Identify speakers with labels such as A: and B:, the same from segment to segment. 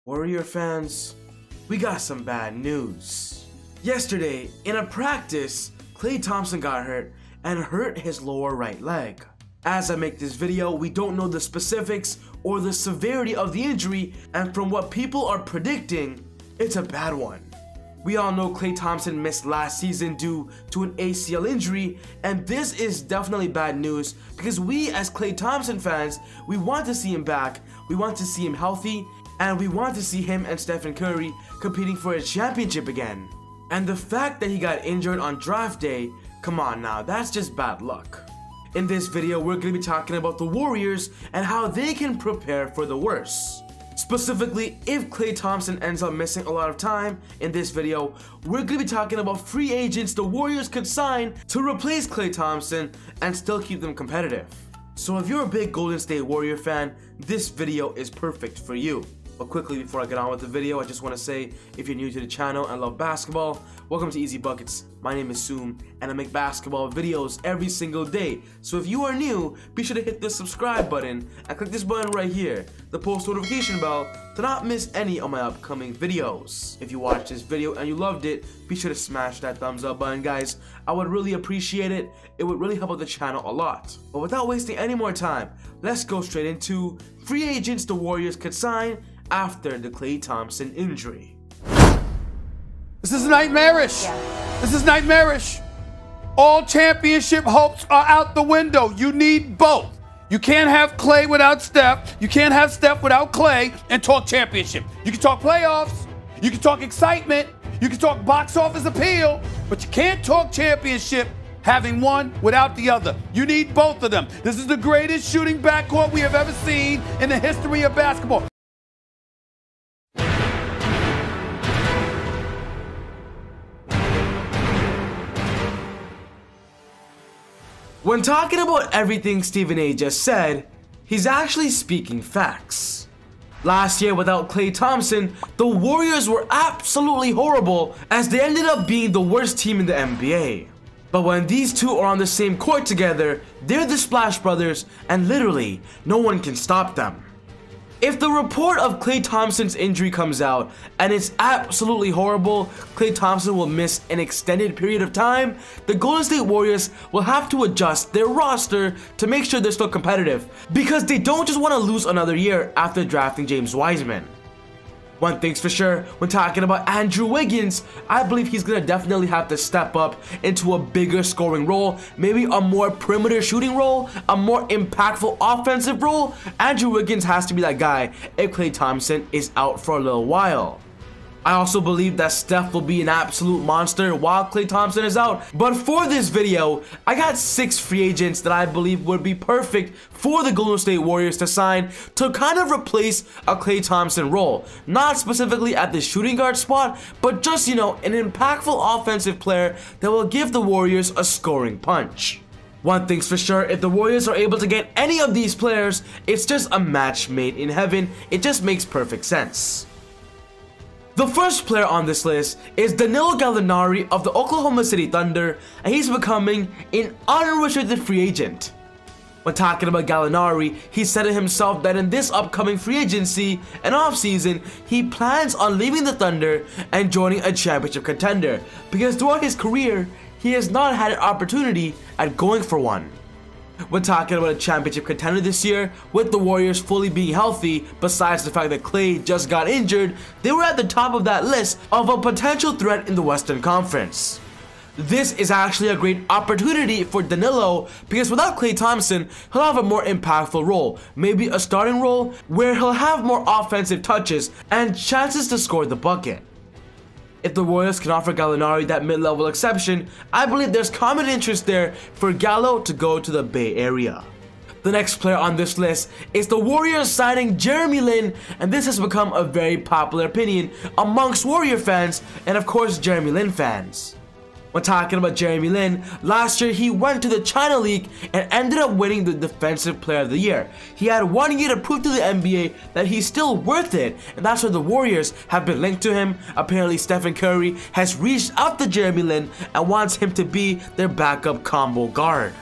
A: Warrior fans, we got some bad news. Yesterday, in a practice, Klay Thompson got hurt and hurt his lower right leg. As I make this video, we don't know the specifics or the severity of the injury, and from what people are predicting, it's a bad one. We all know Klay Thompson missed last season due to an ACL injury, and this is definitely bad news because we as Klay Thompson fans, we want to see him back, we want to see him healthy, and we want to see him and Stephen Curry competing for a championship again. And the fact that he got injured on draft day, come on now, that's just bad luck. In this video, we're going to be talking about the Warriors and how they can prepare for the worst. Specifically, if Klay Thompson ends up missing a lot of time in this video, we're going to be talking about free agents the Warriors could sign to replace Klay Thompson and still keep them competitive. So if you're a big Golden State Warrior fan, this video is perfect for you. But quickly, before I get on with the video, I just want to say, if you're new to the channel and love basketball, welcome to Easy Buckets. My name is Soom, and I make basketball videos every single day. So if you are new, be sure to hit the subscribe button and click this button right here, the post notification bell, to not miss any of my upcoming videos. If you watched this video and you loved it, be sure to smash that thumbs up button, guys. I would really appreciate it. It would really help out the channel a lot. But without wasting any more time, let's go straight into free agents the Warriors could sign after the Klay Thompson injury.
B: This is nightmarish. This is nightmarish. All championship hopes are out the window. You need both. You can't have Klay without Steph. You can't have Steph without Klay and talk championship. You can talk playoffs. You can talk excitement. You can talk box office appeal. But you can't talk championship having one without the other. You need both of them. This is the greatest shooting backcourt we have ever seen in the history of basketball.
A: When talking about everything Stephen A just said, he's actually speaking facts. Last year, without Klay Thompson, the Warriors were absolutely horrible as they ended up being the worst team in the NBA. But when these two are on the same court together, they're the Splash Brothers, and literally, no one can stop them. If the report of Klay Thompson's injury comes out and it's absolutely horrible, Klay Thompson will miss an extended period of time, the Golden State Warriors will have to adjust their roster to make sure they're still competitive, because they don't just want to lose another year after drafting James Wiseman. One thing's for sure, when talking about Andrew Wiggins, I believe he's gonna definitely have to step up into a bigger scoring role, maybe a more perimeter shooting role, a more impactful offensive role. Andrew Wiggins has to be that guy if Klay Thompson is out for a little while. I also believe that Steph will be an absolute monster while Klay Thompson is out. But for this video, I got 6 free agents that I believe would be perfect for the Golden State Warriors to sign to kind of replace a Klay Thompson role. Not specifically at the shooting guard spot, but just, you know, an impactful offensive player that will give the Warriors a scoring punch. One thing's for sure, if the Warriors are able to get any of these players, it's just a match made in heaven. It just makes perfect sense. The first player on this list is Danilo Gallinari of the Oklahoma City Thunder, and he's becoming an unrestricted free agent. When talking about Gallinari, he said to himself that in this upcoming free agency and offseason, he plans on leaving the Thunder and joining a championship contender, because throughout his career, he has not had an opportunity at going for one. When talking about a championship contender this year, with the Warriors fully being healthy, besides the fact that Klay just got injured, they were at the top of that list of a potential threat in the Western Conference. This is actually a great opportunity for Danilo, because without Klay Thompson, he'll have a more impactful role, maybe a starting role where he'll have more offensive touches and chances to score the bucket. If the Warriors can offer Gallinari that mid-level exception, I believe there's common interest there for Gallo to go to the Bay Area. The next player on this list is the Warriors signing Jeremy Lin, and this has become a very popular opinion amongst Warrior fans and of course Jeremy Lin fans. When talking about Jeremy Lin, last year he went to the China League and ended up winning the Defensive Player of the Year. He had 1 year to prove to the NBA that he's still worth it, and that's why the Warriors have been linked to him. Apparently Stephen Curry has reached out to Jeremy Lin and wants him to be their backup combo guard.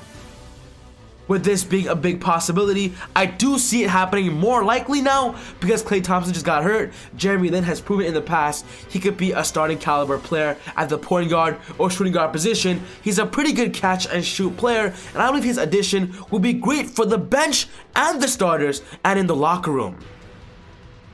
A: With this being a big possibility, I do see it happening more likely now because Klay Thompson just got hurt. Jeremy Lin has proven in the past he could be a starting caliber player at the point guard or shooting guard position. He's a pretty good catch and shoot player, and I believe his addition will be great for the bench and the starters and in the locker room.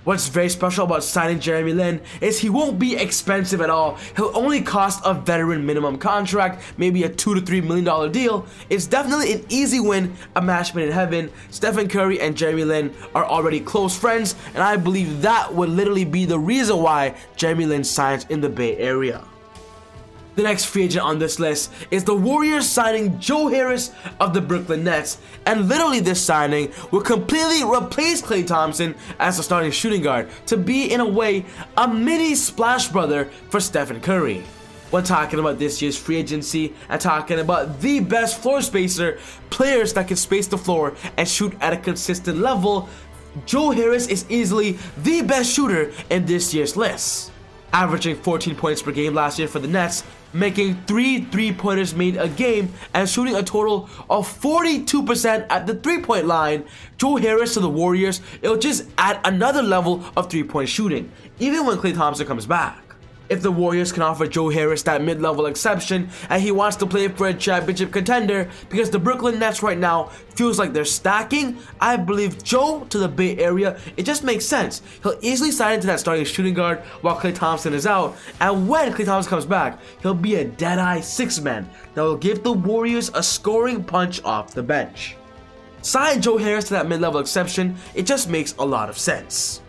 A: What's very special about signing Jeremy Lin is he won't be expensive at all. He'll only cost a veteran minimum contract, maybe a $2 to $3 million deal. It's definitely an easy win, a match made in heaven. Stephen Curry and Jeremy Lin are already close friends, and I believe that would literally be the reason why Jeremy Lin signs in the Bay Area. The next free agent on this list is the Warriors signing Joe Harris of the Brooklyn Nets, and literally this signing will completely replace Klay Thompson as the starting shooting guard to be, in a way, a mini splash brother for Stephen Curry. When talking about this year's free agency and talking about the best floor spacer, players that can space the floor and shoot at a consistent level, Joe Harris is easily the best shooter in this year's list. Averaging 14 points per game last year for the Nets, making 3 3-pointers made a game, and shooting a total of 42% at the 3-point line, Joe Harris to the Warriors, it'll just add another level of 3-point shooting, even when Klay Thompson comes back. If the Warriors can offer Joe Harris that mid-level exception and he wants to play for a championship contender because the Brooklyn Nets right now feels like they're stacking, I believe Joe to the Bay Area, it just makes sense. He'll easily sign into that starting shooting guard while Klay Thompson is out, and when Klay Thompson comes back, he'll be a dead-eye 6-man that will give the Warriors a scoring punch off the bench. Sign Joe Harris to that mid-level exception, it just makes a lot of sense.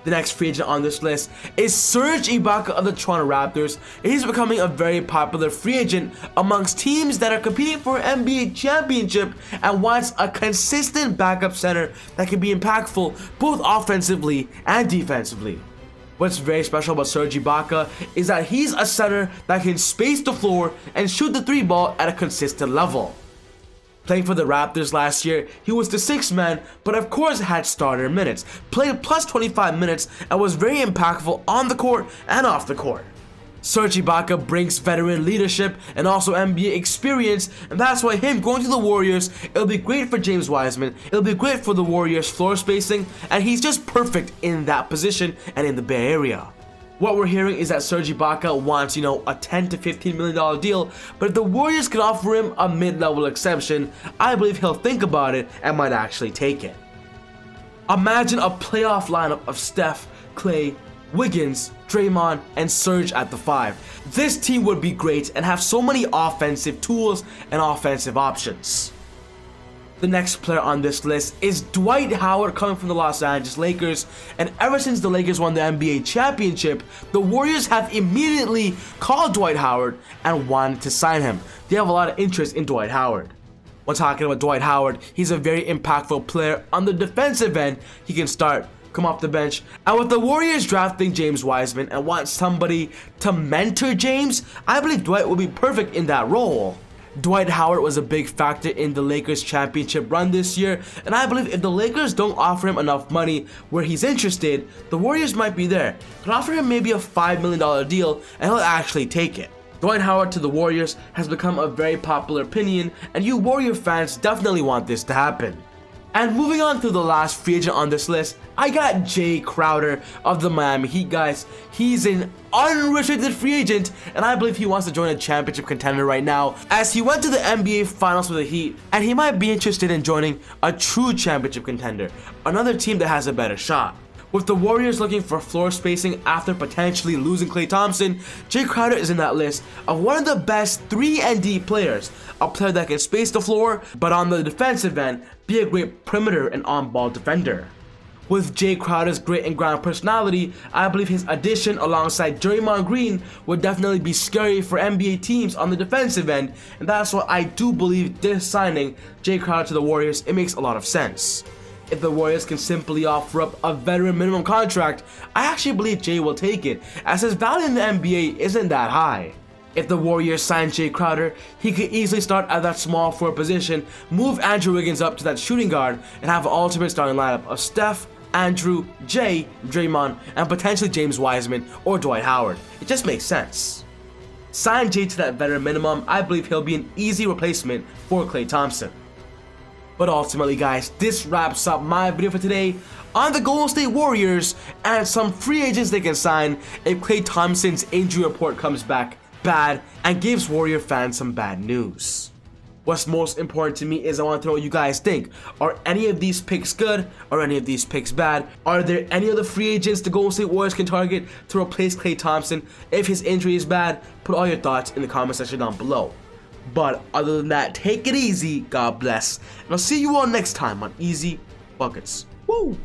A: The next free agent on this list is Serge Ibaka of the Toronto Raptors, and he's becoming a very popular free agent amongst teams that are competing for an NBA championship and wants a consistent backup center that can be impactful both offensively and defensively. What's very special about Serge Ibaka is that he's a center that can space the floor and shoot the 3-ball at a consistent level. Playing for the Raptors last year, he was the 6th man, but of course had starter minutes, played plus 25 minutes, and was very impactful on the court and off the court. Serge Ibaka brings veteran leadership and also NBA experience, and that's why him going to the Warriors, it'll be great for James Wiseman, it'll be great for the Warriors floor spacing, and he's just perfect in that position and in the Bay Area. What we're hearing is that Serge Ibaka wants, a $10 to $15 million deal, but if the Warriors can offer him a mid-level exception, I believe he'll think about it and might actually take it. Imagine a playoff lineup of Steph, Klay, Wiggins, Draymond, and Serge at the 5. This team would be great and have so many offensive tools and offensive options. The next player on this list is Dwight Howard, coming from the Los Angeles Lakers, and ever since the Lakers won the NBA championship, the Warriors have immediately called Dwight Howard and wanted to sign him. They have a lot of interest in Dwight Howard. When talking about Dwight Howard, he's a very impactful player on the defensive end. He can start, come off the bench, and with the Warriors drafting James Wiseman and want somebody to mentor James, I believe Dwight will be perfect in that role. Dwight Howard was a big factor in the Lakers' championship run this year, and I believe if the Lakers don't offer him enough money where he's interested, the Warriors might be there. Can offer him maybe a $5 million deal and he'll actually take it. Dwight Howard to the Warriors has become a very popular opinion, and you Warrior fans definitely want this to happen. And moving on to the last free agent on this list, I got Jae Crowder of the Miami Heat, guys. He's an unrestricted free agent, and I believe he wants to join a championship contender right now, as he went to the NBA Finals with the Heat, and he might be interested in joining a true championship contender, another team that has a better shot. With the Warriors looking for floor spacing after potentially losing Klay Thompson, Jae Crowder is in that list of one of the best 3-and-D players, a player that can space the floor, but on the defensive end, be a great perimeter and on-ball defender. With Jae Crowder's grit and ground personality, I believe his addition alongside Draymond Green would definitely be scary for NBA teams on the defensive end, and that's why I do believe this signing Jae Crowder to the Warriors, it makes a lot of sense. If the Warriors can simply offer up a veteran minimum contract, I actually believe Jae will take it, as his value in the NBA isn't that high. If the Warriors sign Jae Crowder, he could easily start at that small forward position, move Andrew Wiggins up to that shooting guard, and have an ultimate starting lineup of Steph, Andrew, Jae, Draymond, and potentially James Wiseman or Dwight Howard. It just makes sense. Sign Jae to that veteran minimum, I believe he'll be an easy replacement for Klay Thompson. But ultimately, guys, this wraps up my video for today on the Golden State Warriors and some free agents they can sign if Klay Thompson's injury report comes back bad and gives Warrior fans some bad news. What's most important to me is I want to know what you guys think. Are any of these picks good? Are any of these picks bad? Are there any other free agents the Golden State Warriors can target to replace Klay Thompson if his injury is bad? Put all your thoughts in the comment section down below. But other than that, take it easy, God bless, and I'll see you all next time on Easy Buckets. Woo!